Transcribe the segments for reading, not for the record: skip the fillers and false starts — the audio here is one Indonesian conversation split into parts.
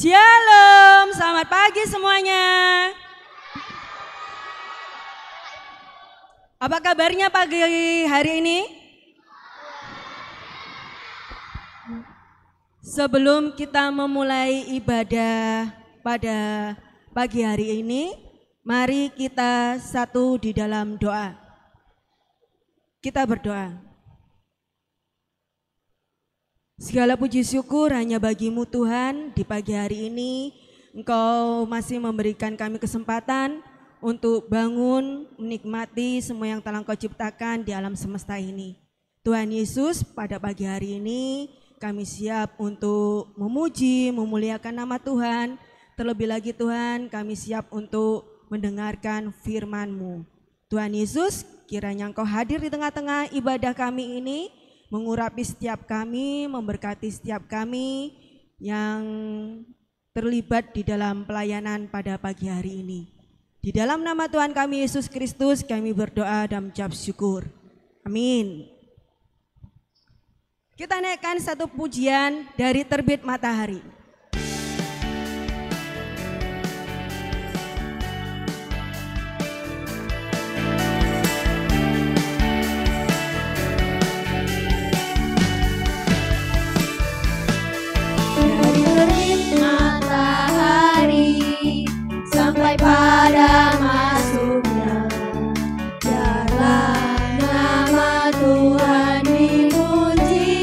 Shalom, selamat pagi semuanya. Apa kabarnya pagi hari ini? Sebelum kita memulai ibadah pada pagi hari ini, mari kita satu di dalam doa. Kita berdoa. Segala puji syukur hanya bagimu Tuhan, di pagi hari ini Engkau masih memberikan kami kesempatan untuk bangun, menikmati semua yang telah Engkau ciptakan di alam semesta ini. Tuhan Yesus, pada pagi hari ini kami siap untuk memuji, memuliakan nama Tuhan. Terlebih lagi Tuhan, kami siap untuk mendengarkan firman-Mu. Tuhan Yesus, kiranya Engkau hadir di tengah-tengah ibadah kami ini, mengurapi setiap kami, memberkati setiap kami yang terlibat di dalam pelayanan pada pagi hari ini. Di dalam nama Tuhan kami Yesus Kristus kami berdoa dan mengucap syukur. Amin. Kita naikkan satu pujian dari Terbit Matahari. Pada masuknya biarlah nama Tuhan dipuji,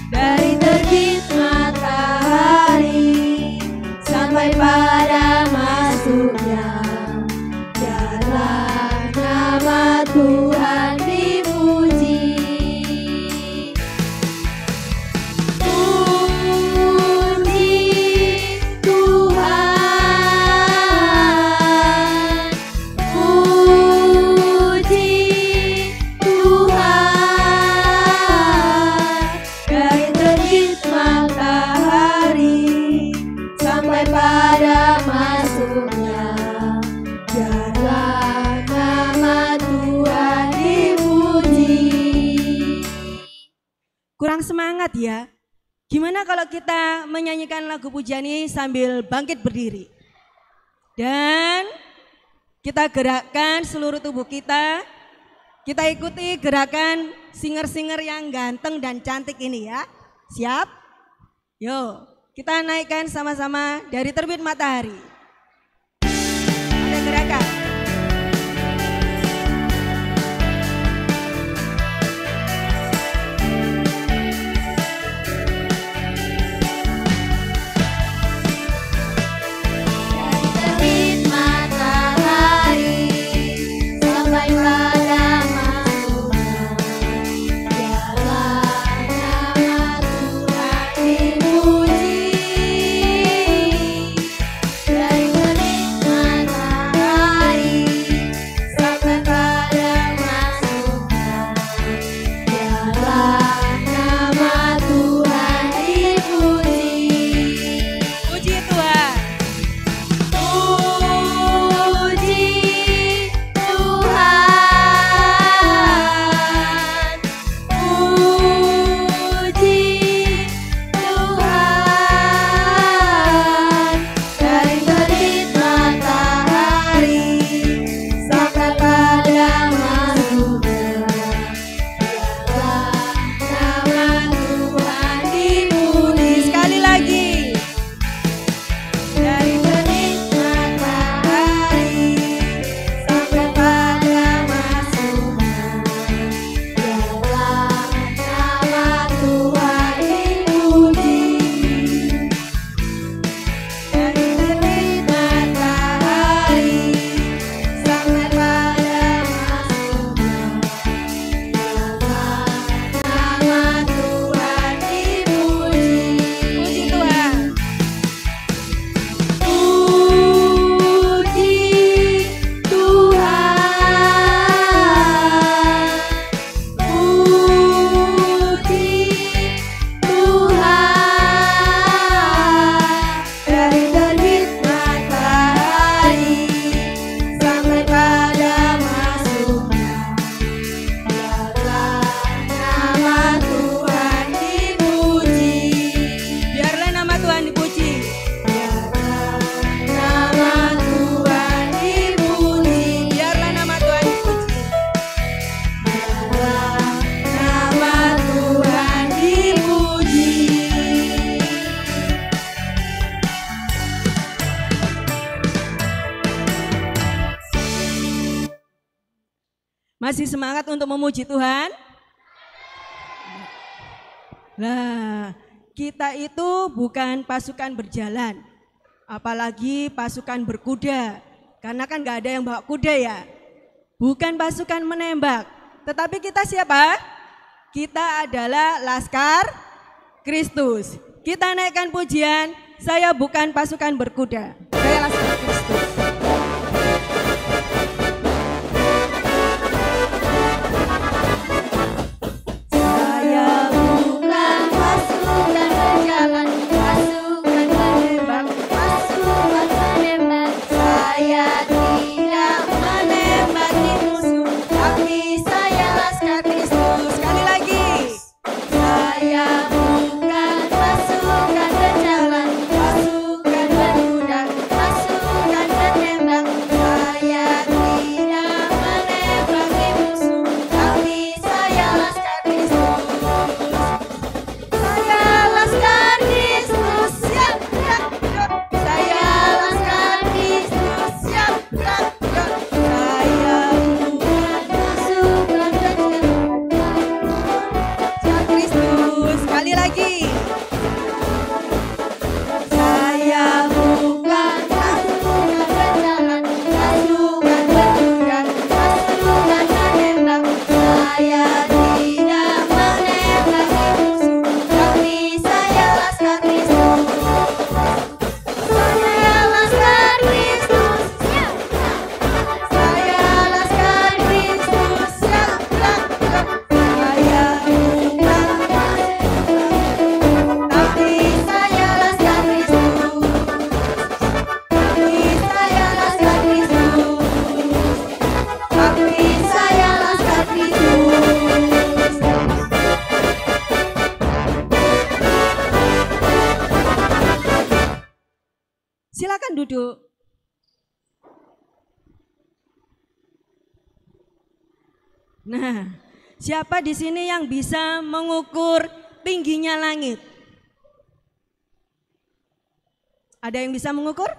dari terbit matahari sampai pada masuknya biarlah nama Tuhan dipuji. Kurang semangat ya. Gimana kalau kita menyanyikan lagu pujian ini sambil bangkit berdiri. Dan kita gerakkan seluruh tubuh kita. Kita ikuti gerakan singer-singer yang ganteng dan cantik ini ya. Siap? Yuk, kita naikkan sama-sama dari Terbit Matahari. Ada gerakan. Yeah. Masih semangat untuk memuji Tuhan? Nah, kita itu bukan pasukan berjalan, apalagi pasukan berkuda. Karena kan gak ada yang bawa kuda ya. Bukan pasukan menembak, tetapi kita siapa? Kita adalah Laskar Kristus. Kita naikkan pujian, saya bukan pasukan berkuda, saya Laskar Kristus. Silakan duduk. Nah, siapa di sini yang bisa mengukur tingginya langit? Ada yang bisa mengukur?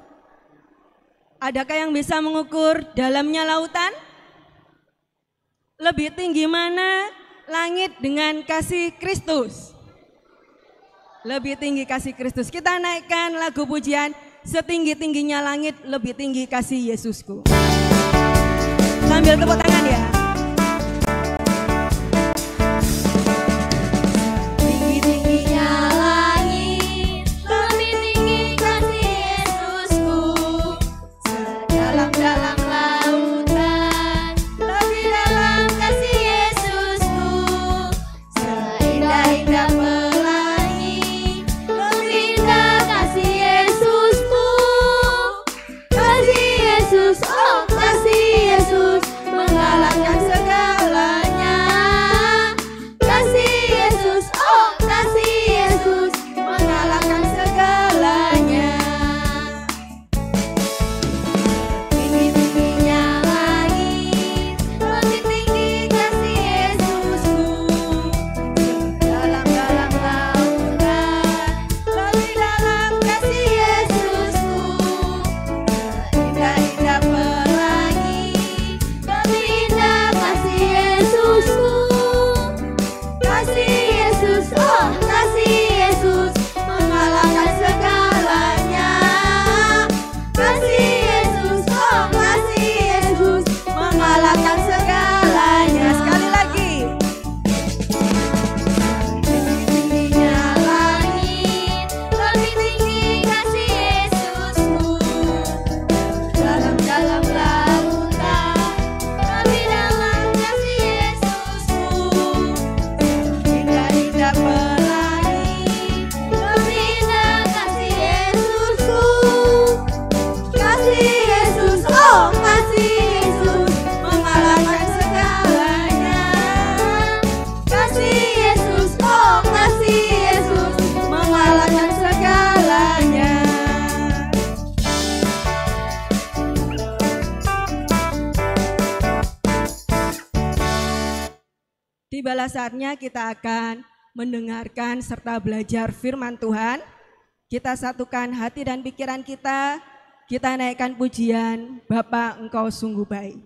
Adakah yang bisa mengukur dalamnya lautan? Lebih tinggi mana langit dengan kasih Kristus? Lebih tinggi kasih Kristus. Kita naikkan lagu pujian, setinggi-tingginya langit, lebih tinggi kasih Yesusku. Sambil tepuk tangan ya. Tinggi-tingginya langit, lebih tinggi kasih Yesusku. Sedalam-dalam lautan, lebih dalam kasih Yesusku. Seindah-indah pelangi, lebih indah kasih Yesusku. Kasih Yesus, oh kasih Yesus, mengalahkan segalanya. Kasih Yesus, oh kasih Yesus, mengalahkan segalanya. Tinggi-tingginya langit, lebih tinggi kasih Yesusku. Dalam-dalam lautan, lebih dalam kasih Yesusku. Indah-indah pelangi, lebih indah kasih Yesusku. Kasih Yesus, oh kasih Yesus, mengalahkan segalanya. Kasih Yesus, oh kasih Yesus, mengalahkan segalanya. Sekali lagi. Tingginya langit, lebih tinggi kasih Yesusku. Dalam-dalam lautan, lebih dalam kasih Yesusku. Indah-indah pelangi, lebih indah kasih Yesusku. Kasih Yesus, oh kasih Yesus, mengalahkan segalanya. Kasih Yesus, oh kasih Yesus, mengalahkan segalanya. Tibalah saatnya kita akan mendengarkan serta belajar firman Tuhan. Kita satukan hati dan pikiran kita naikkan pujian, Bapa Engkau sungguh baik.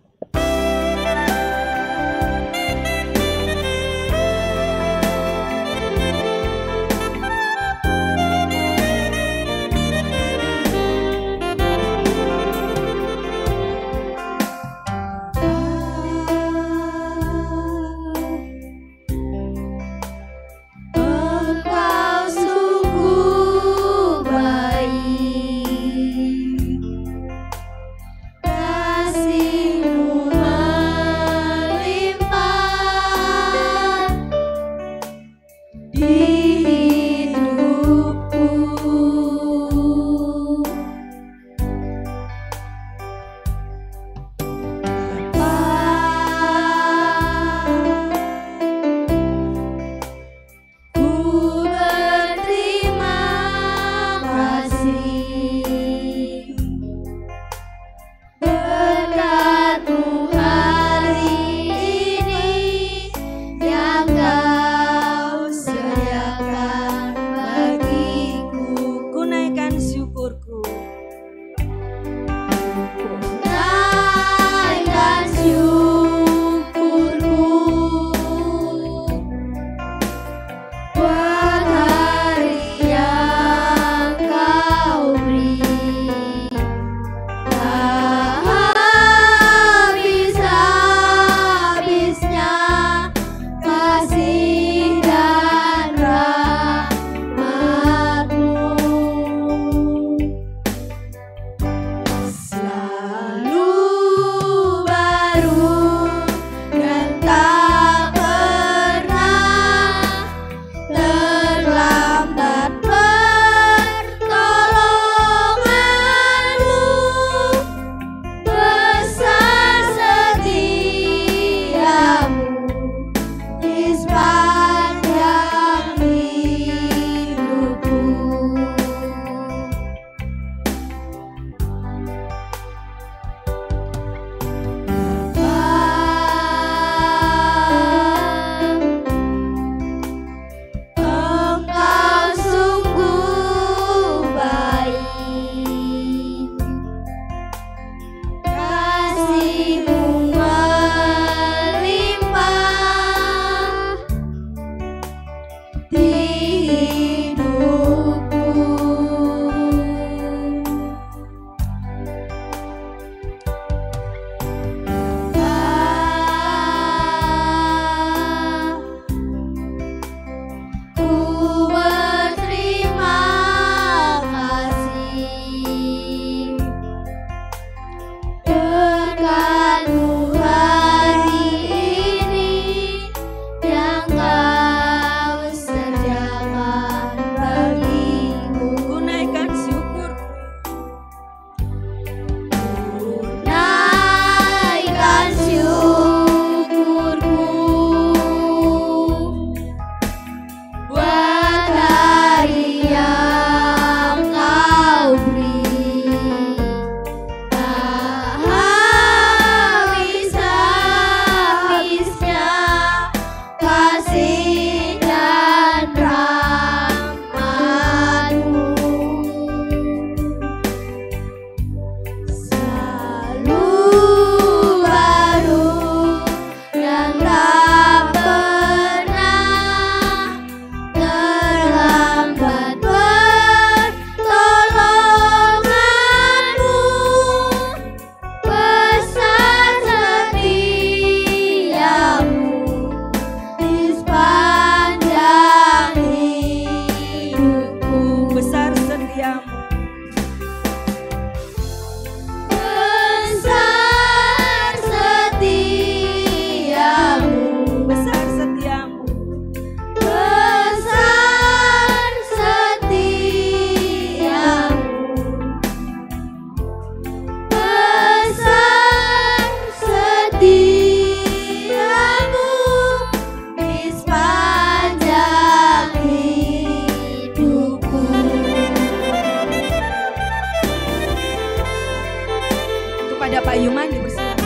Ada Pak Yuman, dipersilakan.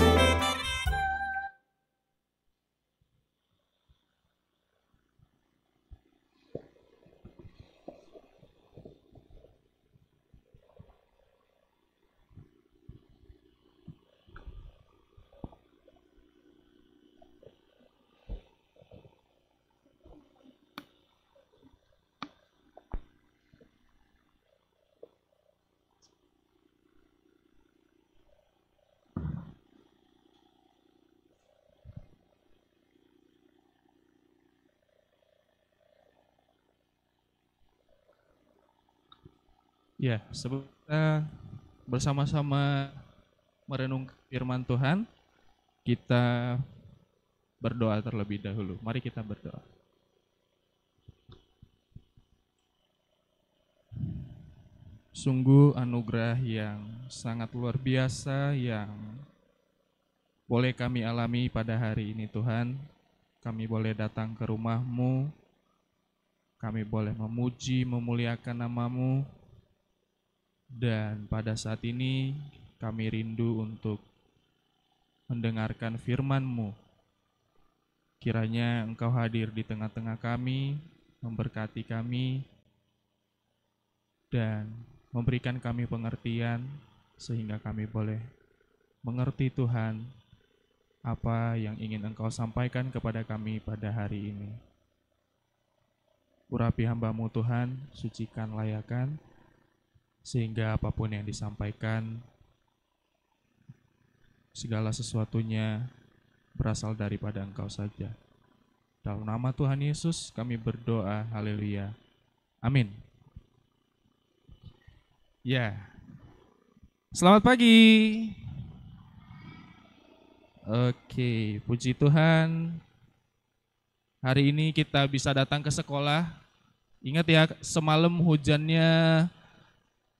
Ya, sebelum kita bersama-sama merenung firman Tuhan, kita berdoa terlebih dahulu. Mari kita berdoa. Sungguh anugerah yang sangat luar biasa yang boleh kami alami pada hari ini Tuhan. Kami boleh datang ke rumah-Mu, kami boleh memuji, memuliakan nama-Mu, dan pada saat ini kami rindu untuk mendengarkan firman-Mu. Kiranya Engkau hadir di tengah-tengah kami, memberkati kami, dan memberikan kami pengertian sehingga kami boleh mengerti Tuhan apa yang ingin Engkau sampaikan kepada kami pada hari ini. Urapi hamba-Mu Tuhan, sucikan, layakan, sehingga apapun yang disampaikan, segala sesuatunya berasal daripada Engkau saja. Dalam nama Tuhan Yesus kami berdoa, haleluya, amin. Ya, selamat pagi. Oke, puji Tuhan. Hari ini kita bisa datang ke sekolah. Ingat ya, semalam hujannya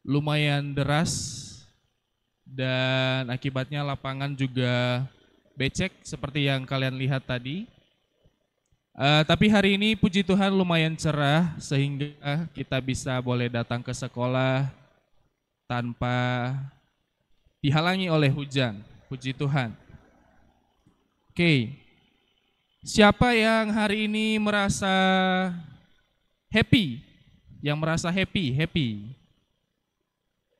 lumayan deras dan akibatnya lapangan juga becek seperti yang kalian lihat tadi. Tapi hari ini puji Tuhan lumayan cerah sehingga kita bisa boleh datang ke sekolah tanpa dihalangi oleh hujan. Puji Tuhan. Oke, siapa yang hari ini merasa happy? Yang merasa happy?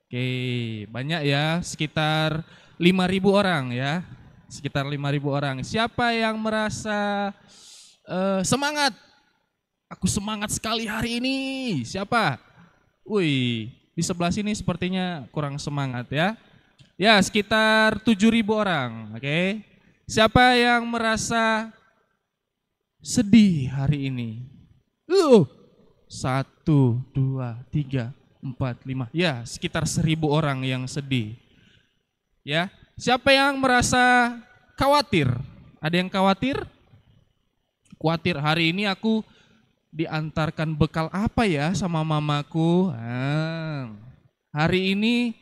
Oke, banyak ya, sekitar 5.000 orang ya. Sekitar 5.000 orang. Siapa yang merasa semangat? Aku semangat sekali hari ini. Siapa? Wih, di sebelah sini sepertinya kurang semangat ya. Ya, sekitar 7.000 orang, oke. Siapa yang merasa sedih hari ini? 1, 2, 3, 4, 5. Ya, sekitar 1.000 orang yang sedih. Ya, siapa yang merasa khawatir? Ada yang khawatir? Khawatir hari ini aku diantarkan bekal apa ya sama mamaku? Hari ini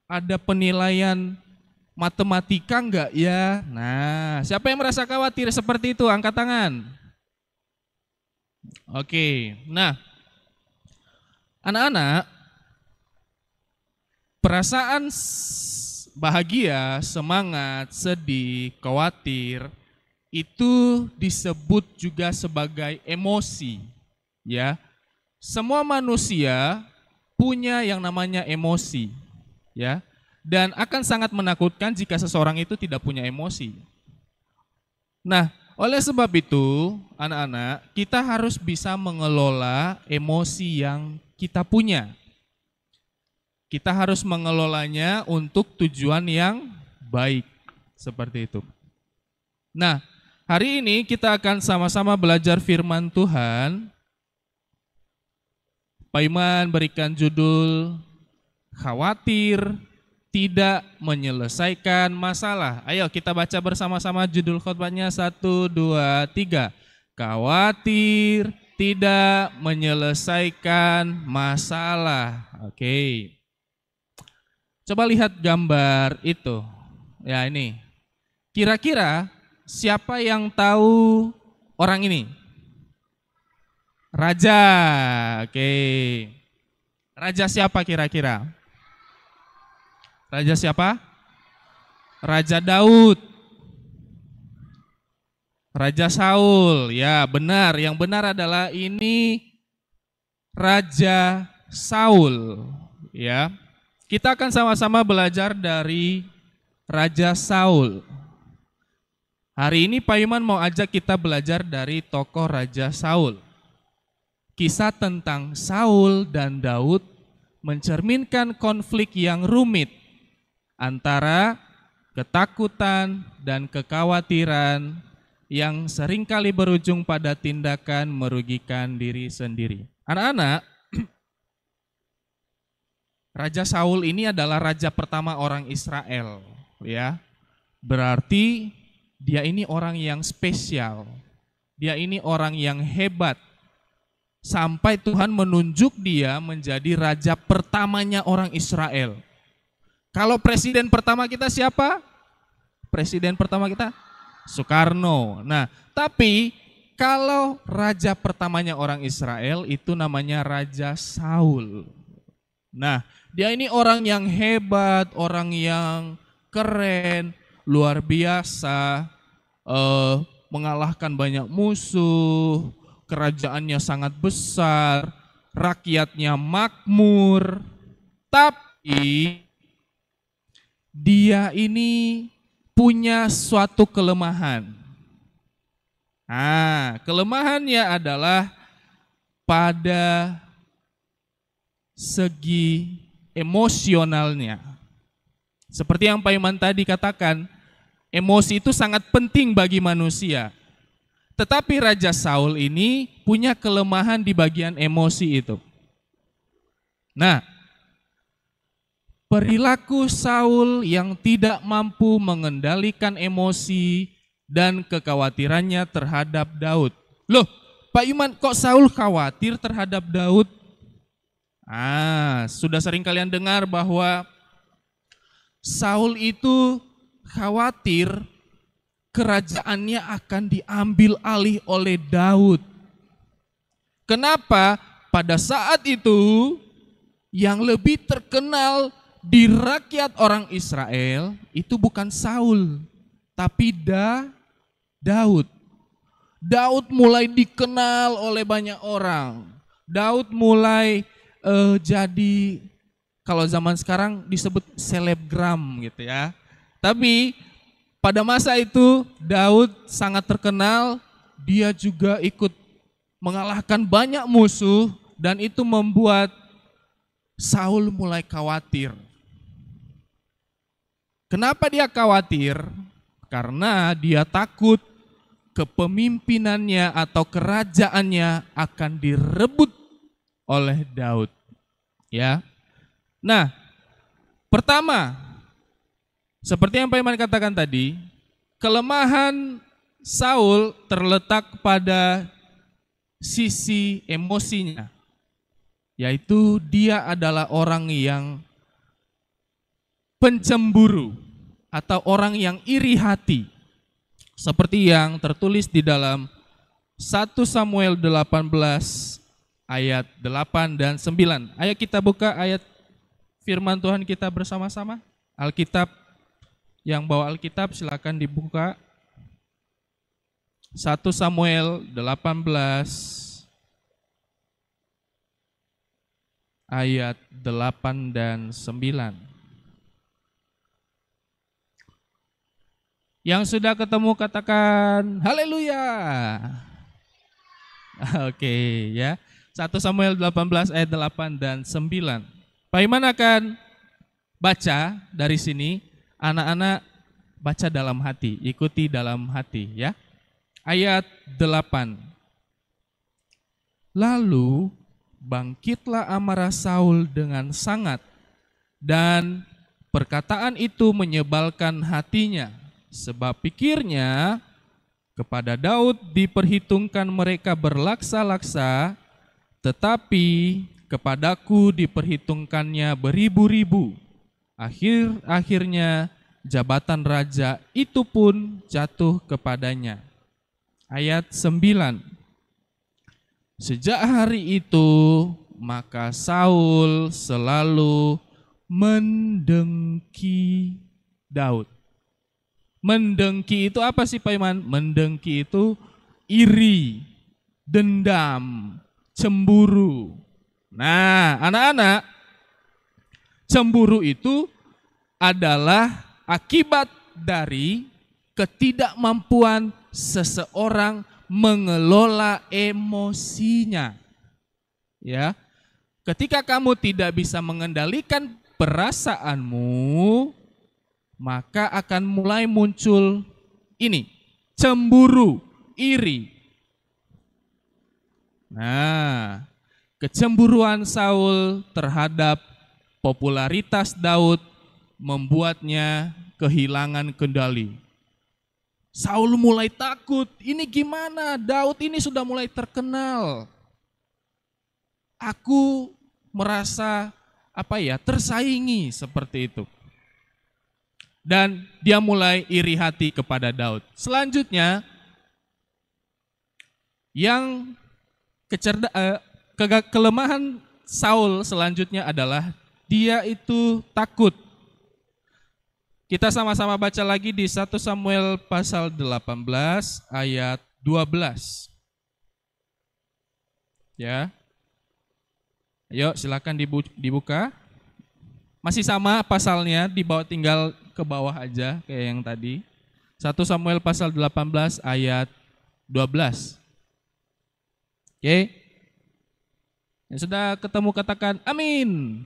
ada penilaian matematika enggak ya? Nah, siapa yang merasa khawatir seperti itu? Angkat tangan. Oke, nah anak-anak, perasaan bahagia, semangat, sedih, khawatir itu disebut juga sebagai emosi, ya. Semua manusia punya yang namanya emosi, ya. Dan akan sangat menakutkan jika seseorang itu tidak punya emosi. Nah, oleh sebab itu, anak-anak, kita harus bisa mengelola emosi yang kita punya. Kita harus mengelolanya untuk tujuan yang baik, seperti itu. Nah, hari ini kita akan sama-sama belajar firman Tuhan. Pak Iman berikan judul khawatir tidak menyelesaikan masalah. Ayo kita baca bersama-sama judul khotbahnya 1, 2, 3. Khawatir tidak menyelesaikan masalah. Oke. Coba lihat gambar itu. Ya ini. Kira-kira siapa yang tahu orang ini? Raja. Oke. Raja siapa kira-kira? Raja siapa? Raja Daud. Raja Saul. Ya, benar. Yang benar adalah ini Raja Saul. Ya. Kita akan sama-sama belajar dari Raja Saul. Hari ini Pak Iman mau ajak kita belajar dari tokoh Raja Saul. Kisah tentang Saul dan Daud mencerminkan konflik yang rumit antara ketakutan dan kekhawatiran yang seringkali berujung pada tindakan merugikan diri sendiri. Anak-anak, Raja Saul ini adalah raja pertama orang Israel, ya. Berarti dia ini orang yang spesial. Dia ini orang yang hebat. Sampai Tuhan menunjuk dia menjadi raja pertamanya orang Israel. Kalau presiden pertama kita siapa? Presiden pertama kita Soekarno. Nah, tapi kalau raja pertamanya orang Israel itu namanya Raja Saul. Nah, dia ini orang yang hebat, orang yang keren, luar biasa, mengalahkan banyak musuh, kerajaannya sangat besar, rakyatnya makmur, tapi dia ini punya suatu kelemahan. Nah, kelemahannya adalah pada segi emosionalnya. Seperti yang Pak Iman tadi katakan, emosi itu sangat penting bagi manusia. Tetapi Raja Saul ini punya kelemahan di bagian emosi itu. Nah, perilaku Saul yang tidak mampu mengendalikan emosi dan kekhawatirannya terhadap Daud. Loh, Pak Iman, kok Saul khawatir terhadap Daud? Sudah sering kalian dengar bahwa Saul itu khawatir kerajaannya akan diambil alih oleh Daud. Kenapa? Pada saat itu yang lebih terkenal di rakyat orang Israel itu bukan Saul, tapi Daud. Daud mulai dikenal oleh banyak orang. Daud mulai jadi, kalau zaman sekarang disebut selebgram gitu ya. Tapi pada masa itu Daud sangat terkenal, dia juga ikut mengalahkan banyak musuh dan itu membuat Saul mulai khawatir. Kenapa dia khawatir? Karena dia takut kepemimpinannya atau kerajaannya akan direbut oleh Daud. Ya. Nah, pertama, seperti yang Pak Iman katakan tadi, kelemahan Saul terletak pada sisi emosinya, yaitu dia adalah orang yang pencemburu atau orang yang iri hati. Seperti yang tertulis di dalam 1 Samuel 18 ayat 8 dan 9. Ayo kita buka ayat firman Tuhan kita bersama-sama. Alkitab, yang bawa Alkitab silakan dibuka. 1 Samuel 18 ayat 8 dan 9. Yang sudah ketemu katakan haleluya. Oke, ya. 1 Samuel 18 ayat 8 dan 9. Pak Iman akan baca dari sini, anak-anak baca dalam hati, ikuti dalam hati ya. Ayat 8. Lalu bangkitlah amarah Saul dengan sangat, dan perkataan itu menyebalkan hatinya, sebab pikirnya kepada Daud diperhitungkan mereka berlaksa-laksa, tetapi kepadaku diperhitungkannya beribu-ribu. Akhirnya jabatan raja itu pun jatuh kepadanya. Ayat 9. Sejak hari itu maka Saul selalu mendengki Daud. Mendengki itu apa sih Pak Iman? Mendengki itu iri, dendam, cemburu. Nah, anak-anak, cemburu itu adalah akibat dari ketidakmampuan seseorang mengelola emosinya. Ya. Ketika kamu tidak bisa mengendalikan perasaanmu, maka akan mulai muncul ini, cemburu, iri. Nah, kecemburuan Saul terhadap popularitas Daud membuatnya kehilangan kendali. Saul mulai takut, ini gimana? Daud ini sudah mulai terkenal. Aku merasa tersaingi seperti itu. Dan dia mulai iri hati kepada Daud. Selanjutnya, yang kelemahan Saul selanjutnya adalah dia itu takut. Kita sama-sama baca lagi di 1 Samuel pasal 18 ayat 12. Ya. Ayo silakan dibuka. Masih sama pasalnya, tinggal ke bawah aja kayak yang tadi. 1 Samuel pasal 18 ayat 12. Oke. Yang sudah ketemu katakan amin.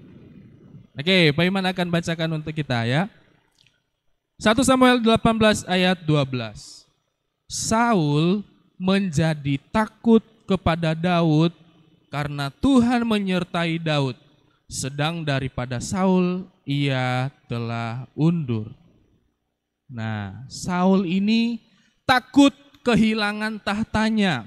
Oke, Pak Iman akan bacakan untuk kita ya. 1 Samuel 18 ayat 12. Saul menjadi takut kepada Daud karena Tuhan menyertai Daud. Sedang daripada Saul ia telah undur. Nah, Saul ini takut kehilangan tahtanya.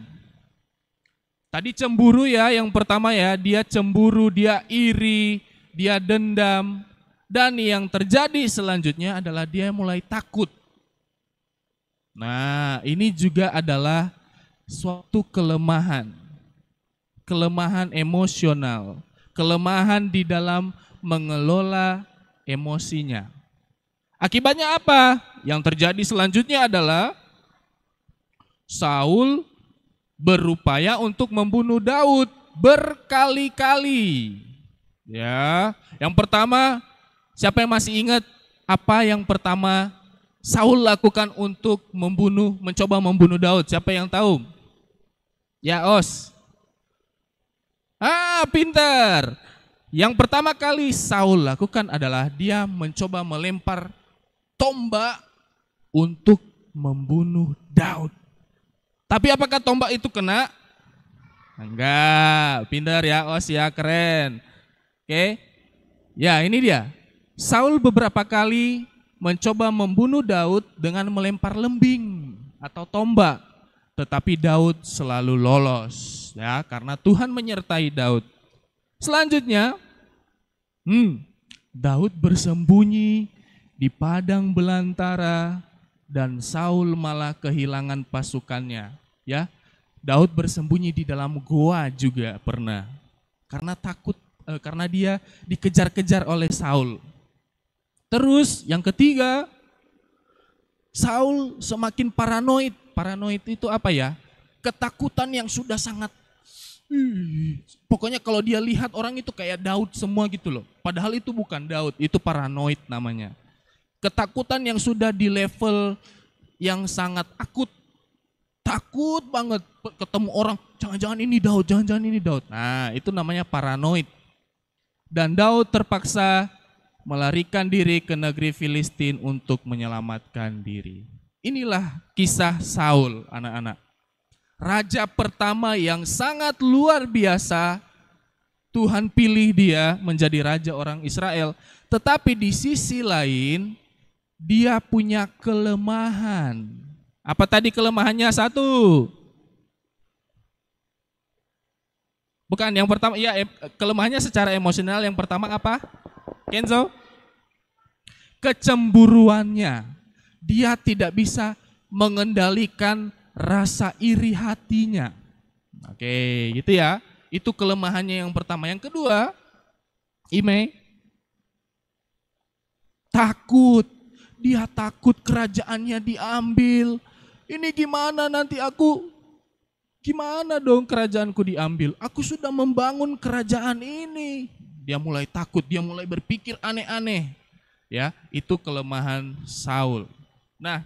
Tadi cemburu ya, yang pertama ya, dia cemburu, dia iri, dia dendam. Dan yang terjadi selanjutnya adalah dia mulai takut. Nah, ini juga adalah suatu kelemahan. Kelemahan emosional. Kelemahan di dalam mengelola emosinya. Akibatnya apa? Yang terjadi selanjutnya adalah Saul berupaya untuk membunuh Daud berkali-kali. Ya, yang pertama, siapa yang masih ingat apa yang pertama Saul lakukan untuk mencoba membunuh Daud? Siapa yang tahu? Ya, Os. Pintar. Yang pertama kali Saul lakukan adalah dia mencoba melempar tombak untuk membunuh Daud. Tapi apakah tombak itu kena? Enggak. Pintar ya, Os ya, keren. Oke. Ya, ini dia. Saul beberapa kali mencoba membunuh Daud dengan melempar lembing atau tombak. Tetapi Daud selalu lolos ya, karena Tuhan menyertai Daud. Selanjutnya, Daud bersembunyi di padang belantara dan Saul malah kehilangan pasukannya. Ya, Daud bersembunyi di dalam goa juga pernah karena takut, karena dia dikejar-kejar oleh Saul. Terus yang ketiga, Saul semakin paranoid. Paranoid itu apa ya? Ketakutan yang sudah sangat, pokoknya kalau dia lihat orang itu kayak Daud semua gitu loh. Padahal itu bukan Daud, itu paranoid namanya. Ketakutan yang sudah di level yang sangat akut. Takut banget ketemu orang, jangan-jangan ini Daud, jangan-jangan ini Daud. Nah, itu namanya paranoid. Dan Daud terpaksa melarikan diri ke negeri Filistin untuk menyelamatkan diri. Inilah kisah Saul, anak-anak. Raja pertama yang sangat luar biasa, Tuhan pilih dia menjadi raja orang Israel. Tetapi di sisi lain, dia punya kelemahan. Apa tadi kelemahannya? Satu. Bukan, yang pertama, ya kelemahannya secara emosional. Yang pertama apa? Kenzo? Kecemburuannya. Dia tidak bisa mengendalikan rasa iri hatinya. Oke, gitu ya. Itu kelemahannya yang pertama. Yang kedua, Ime, takut. Dia takut kerajaannya diambil. Ini gimana nanti gimana dong kerajaanku diambil? Aku sudah membangun kerajaan ini. Dia mulai takut, dia mulai berpikir aneh-aneh. Ya, itu kelemahan Saul. Nah,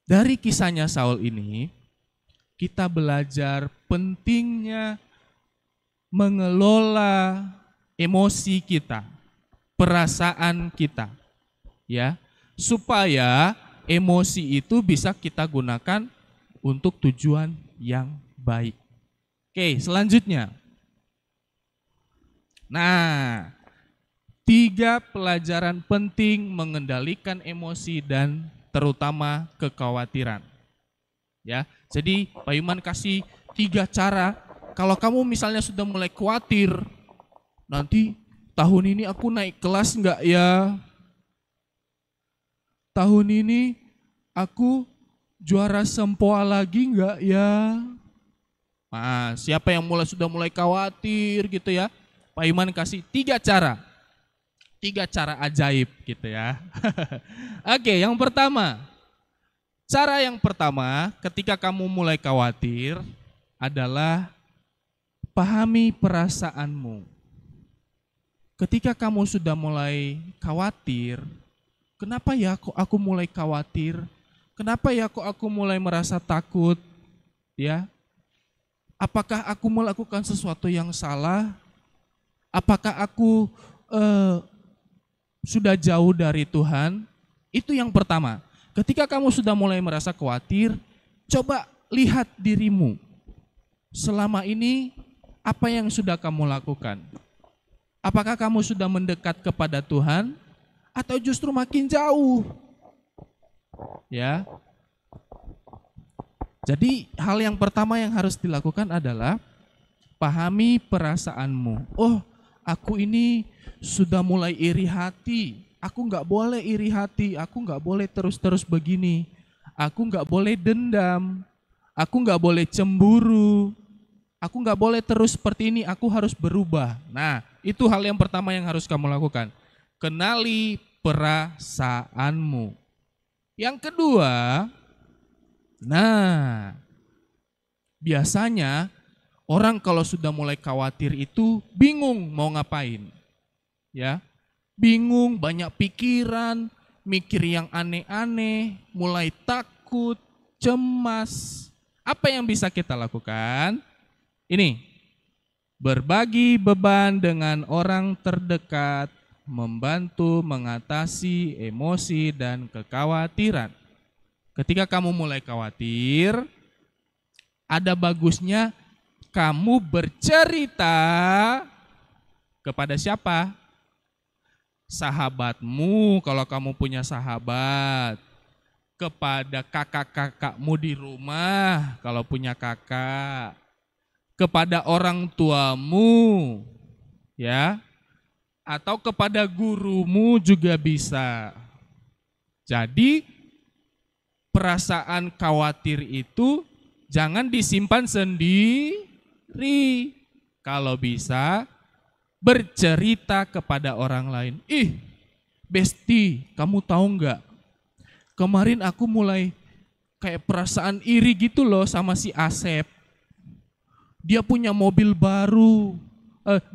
dari kisahnya Saul ini, kita belajar pentingnya mengelola emosi kita, perasaan kita. Ya, supaya emosi itu bisa kita gunakan untuk tujuan yang baik. Oke, selanjutnya. Nah, 3 pelajaran penting mengendalikan emosi dan terutama kekhawatiran. Ya, jadi Pak Iman kasih 3 cara. Kalau kamu misalnya sudah mulai khawatir, nanti tahun ini aku naik kelas enggak ya? Tahun ini aku juara sempoa lagi enggak ya? Nah, siapa yang sudah mulai khawatir gitu ya? Pak Iman kasih 3 cara. 3 cara ajaib gitu ya. Oke, yang pertama. Cara yang pertama ketika kamu mulai khawatir adalah pahami perasaanmu. Ketika kamu sudah mulai khawatir, kenapa ya kok aku mulai khawatir? Kenapa ya kok aku mulai merasa takut? Ya. Apakah aku melakukan sesuatu yang salah? Apakah aku sudah jauh dari Tuhan? Itu yang pertama. Ketika kamu sudah mulai merasa khawatir, coba lihat dirimu. Selama ini apa yang sudah kamu lakukan? Apakah kamu sudah mendekat kepada Tuhan atau justru makin jauh? Ya. Jadi hal yang pertama yang harus dilakukan adalah pahami perasaanmu. Oh, aku ini sudah mulai iri hati. Aku nggak boleh iri hati. Aku nggak boleh terus-terus begini. Aku nggak boleh dendam. Aku nggak boleh cemburu. Aku nggak boleh terus seperti ini. Aku harus berubah. Nah, itu hal yang pertama yang harus kamu lakukan. Kenali perasaanmu. Yang kedua, nah, biasanya orang kalau sudah mulai khawatir itu bingung mau ngapain. Ya, bingung, banyak pikiran, mikir yang aneh-aneh, mulai takut, cemas. Apa yang bisa kita lakukan? Ini, berbagi beban dengan orang terdekat, membantu mengatasi emosi dan kekhawatiran. Ketika kamu mulai khawatir, ada bagusnya kamu bercerita kepada siapa? Sahabatmu kalau kamu punya sahabat. Kepada kakak-kakakmu di rumah kalau punya kakak. Kepada orang tuamu, ya. Atau kepada gurumu juga bisa. Jadi perasaan khawatir itu jangan disimpan sendiri. Kalau bisa bercerita kepada orang lain. Ih, Besti, kamu tahu nggak? Kemarin aku mulai kayak perasaan iri gitu loh sama si Asep. Dia punya mobil baru.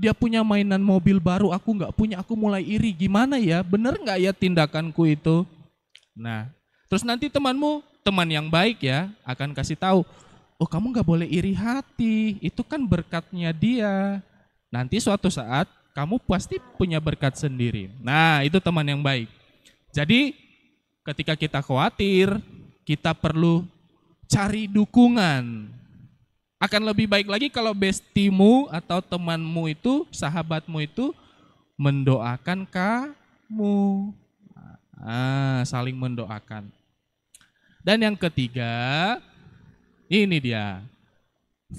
Dia punya mainan mobil baru, aku nggak punya, aku mulai iri. Gimana ya, bener nggak ya tindakanku itu? Nah, terus nanti temanmu, teman yang baik ya, akan kasih tahu, oh kamu nggak boleh iri hati, itu kan berkatnya dia. Nanti suatu saat kamu pasti punya berkat sendiri. Nah, itu teman yang baik. Jadi ketika kita khawatir, kita perlu cari dukungan. Akan lebih baik lagi kalau bestimu atau temanmu itu, sahabatmu itu mendoakan kamu. Saling mendoakan. Dan yang ketiga, ini dia.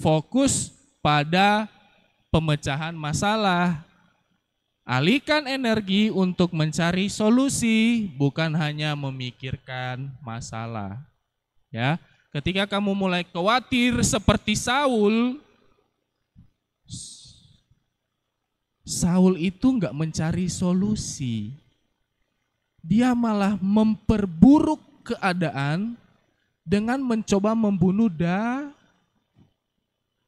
Fokus pada pemecahan masalah. Alihkan energi untuk mencari solusi, bukan hanya memikirkan masalah. Ya. Ketika kamu mulai khawatir seperti Saul itu enggak mencari solusi. dia malah memperburuk keadaan dengan mencoba membunuh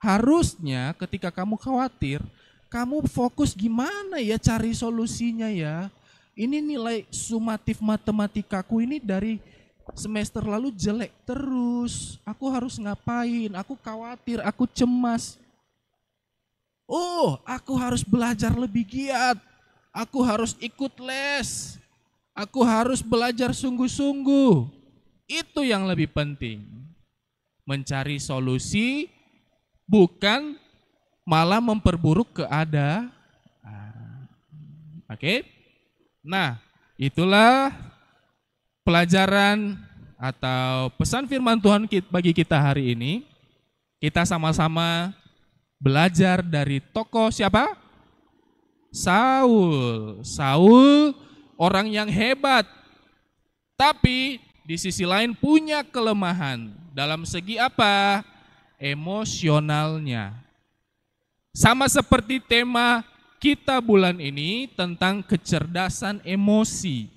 Harusnya ketika kamu khawatir, kamu fokus gimana ya cari solusinya ya. Ini nilai sumatif matematikaku ini dari semester lalu jelek terus. Aku harus ngapain? Aku khawatir, aku cemas. Oh, aku harus belajar lebih giat. Aku harus ikut les. Aku harus belajar sungguh-sungguh. Itu yang lebih penting. Mencari solusi bukan malah memperburuk keadaan. Oke? Nah, itulah pelajaran atau pesan firman Tuhan bagi kita hari ini. Kita sama-sama belajar dari tokoh siapa? Saul. Saul orang yang hebat, tapi di sisi lain punya kelemahan. Dalam segi apa? Emosionalnya. Sama seperti tema kita bulan ini tentang kecerdasan emosi.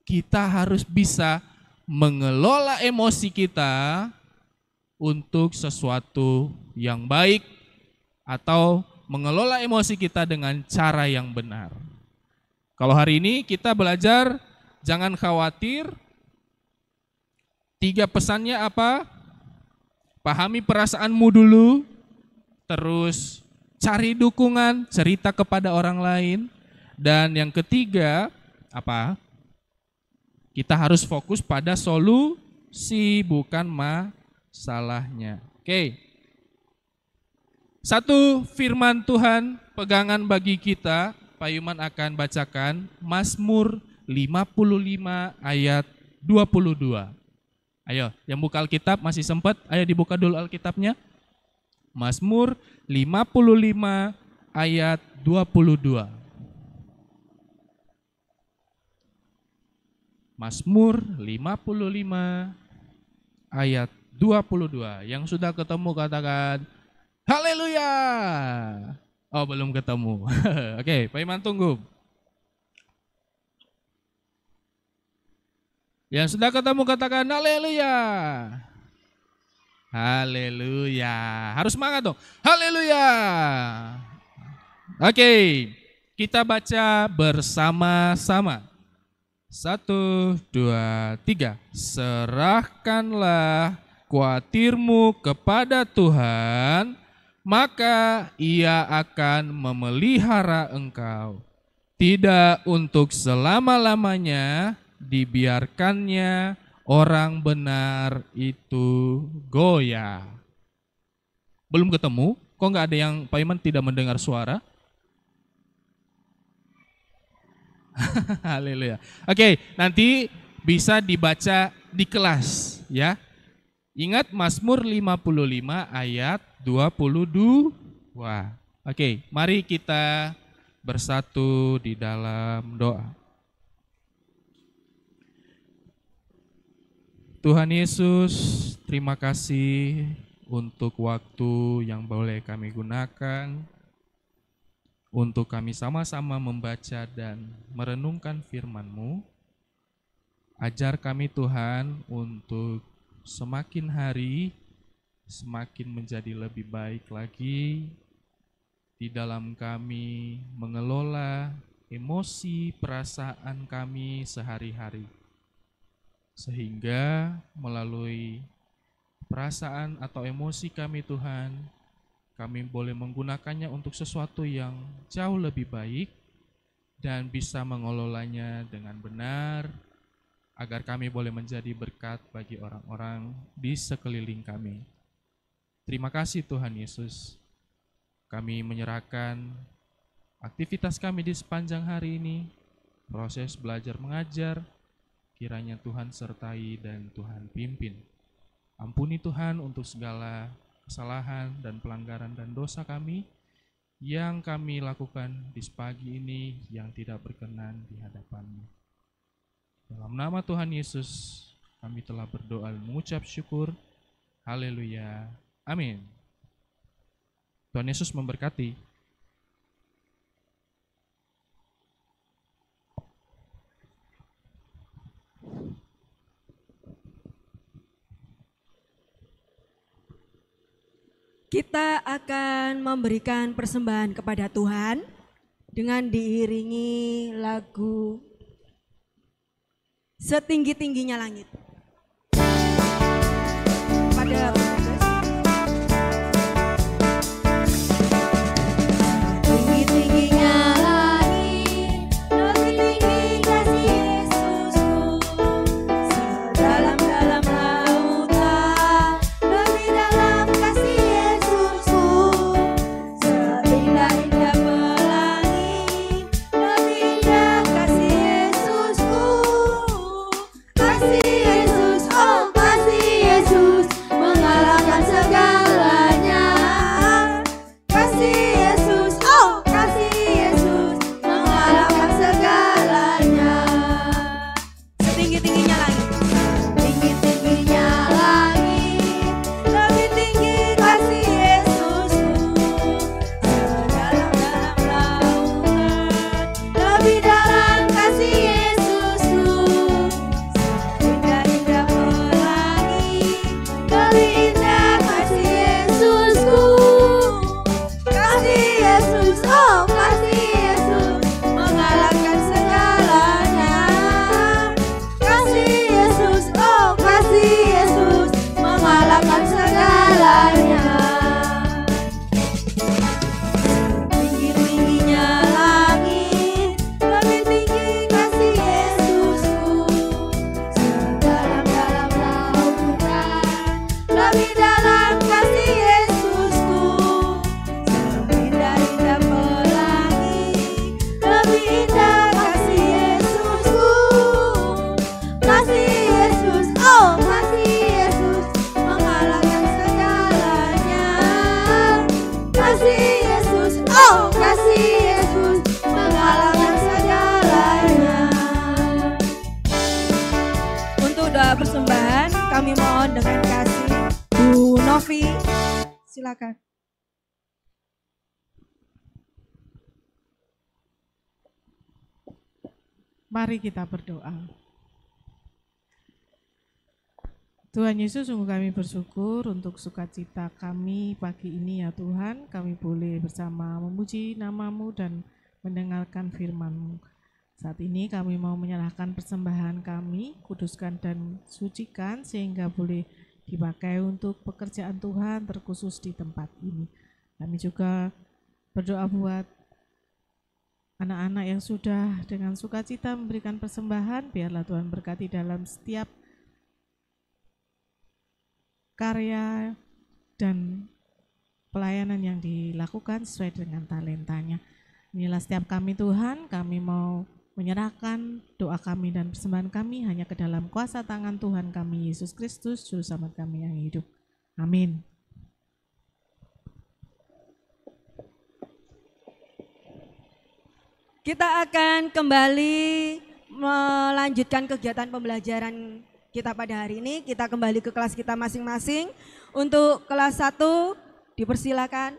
Kita harus bisa mengelola emosi kita untuk sesuatu yang baik atau mengelola emosi kita dengan cara yang benar. Kalau hari ini kita belajar jangan khawatir. 3 pesannya apa? Pahami perasaanmu dulu, terus cari dukungan, cerita kepada orang lain, dan yang ketiga apa? Kita harus fokus pada solusi, bukan masalahnya. Oke. 1 firman Tuhan pegangan bagi kita, Pak Yuman akan bacakan Mazmur 55 ayat 22. Ayo, yang buka Alkitab masih sempat, ayo dibuka dulu Alkitabnya. Mazmur 55 ayat 22. Mazmur 55 ayat 22. Yang sudah ketemu katakan haleluya. Oh, belum ketemu. Oke, Pak Iman tunggu. Yang sudah ketemu katakan haleluya. Haleluya. Harus semangat dong. Haleluya. Oke, kita baca bersama-sama. 1, 2, 3. Serahkanlah khawatirmu kepada Tuhan, maka Ia akan memelihara engkau. Tidak untuk selama-lamanya dibiarkannya orang benar itu goyah. Belum ketemu? Kok nggak ada yang Pak Iman tidak mendengar suara? Haleluya. Oke, nanti bisa dibaca di kelas ya. Ingat Mazmur 55 ayat 22. Oke, mari kita bersatu di dalam doa. Tuhan Yesus, terima kasih untuk waktu yang boleh kami gunakan untuk kami sama-sama membaca dan merenungkan firman-Mu. Ajar kami Tuhan untuk semakin hari semakin menjadi lebih baik lagi di dalam kami mengelola emosi perasaan kami sehari-hari. Sehingga melalui perasaan atau emosi kami Tuhan, kami boleh menggunakannya untuk sesuatu yang jauh lebih baik dan bisa mengelolanya dengan benar, agar kami boleh menjadi berkat bagi orang-orang di sekeliling kami. Terima kasih Tuhan Yesus. Kami menyerahkan aktivitas kami di sepanjang hari ini, proses belajar mengajar, kiranya Tuhan sertai dan Tuhan pimpin. Ampuni Tuhan untuk segala kesalahan dan pelanggaran dan dosa kami yang kami lakukan di pagi ini yang tidak berkenan di hadapan-Mu. Dalam nama Tuhan Yesus kami telah berdoa dan mengucap syukur. Haleluya. Amin. Tuhan Yesus memberkati. Kita akan memberikan persembahan kepada Tuhan dengan diiringi lagu Setinggi-tingginya Langit. Pada Tinggi-tingginya langit, lebih tinggi kasih Yesusku. Sedalam-dalam lautan, lebih dalam kasih Yesusku. Seindah-indah pelangi, lebih indah kasih Yesusku. Kasih Yesus, oh kasih Yesus, mengalahkan segalanya. Kasih Yesus, oh kasih Yesus, mengalahkan segalanya. setinggi-tingginya langit. Tinggi-tingginya langit, lebih tinggi kasih Yesusku. Sedalam-dalam lautan, lebih dalam kasih Yesusku. Indah-indah pelangi, lebih indah kasih Yesusku. Kasih Yesus, oh kasih Yesus, mengalahkan segalanya. Kasih Yesus, oh kasih Yesus, mengalahkan segalanya. Tinggi-tingginya langit, lebih tinggi kasih Yesusku. Sedalam-dalam lautan, lebih dalam kasih Yesusku. Seindah-indah pelangi, lebih indah kasih Yesusku. Kasih Yesus, oh kasih Yesus, mengalahkan segalanya. Kasih Yesus, oh kasih Yesus, mengalahkan segalanya. Untuk doa persembahan kami mohon dengan kasih Bu Novi. Silakan. Mari kita berdoa. Tuhan Yesus, sungguh kami bersyukur untuk sukacita kami pagi ini ya Tuhan. Kami boleh bersama memuji nama-Mu dan mendengarkan firman-Mu. Saat ini kami mau menyerahkan persembahan kami, kuduskan dan sucikan sehingga boleh dipakai untuk pekerjaan Tuhan terkhusus di tempat ini. Kami juga berdoa buat anak-anak yang sudah dengan sukacita memberikan persembahan, biarlah Tuhan berkati dalam setiap karya dan pelayanan yang dilakukan sesuai dengan talentanya. Inilah setiap kami Tuhan, kami mau menyerahkan doa kami dan persembahan kami hanya ke dalam kuasa tangan Tuhan kami Yesus Kristus, Juru Selamat kami yang hidup. Amin. Kita akan kembali melanjutkan kegiatan pembelajaran kita pada hari ini. Kita kembali ke kelas kita masing-masing. Untuk kelas 1 dipersilakan.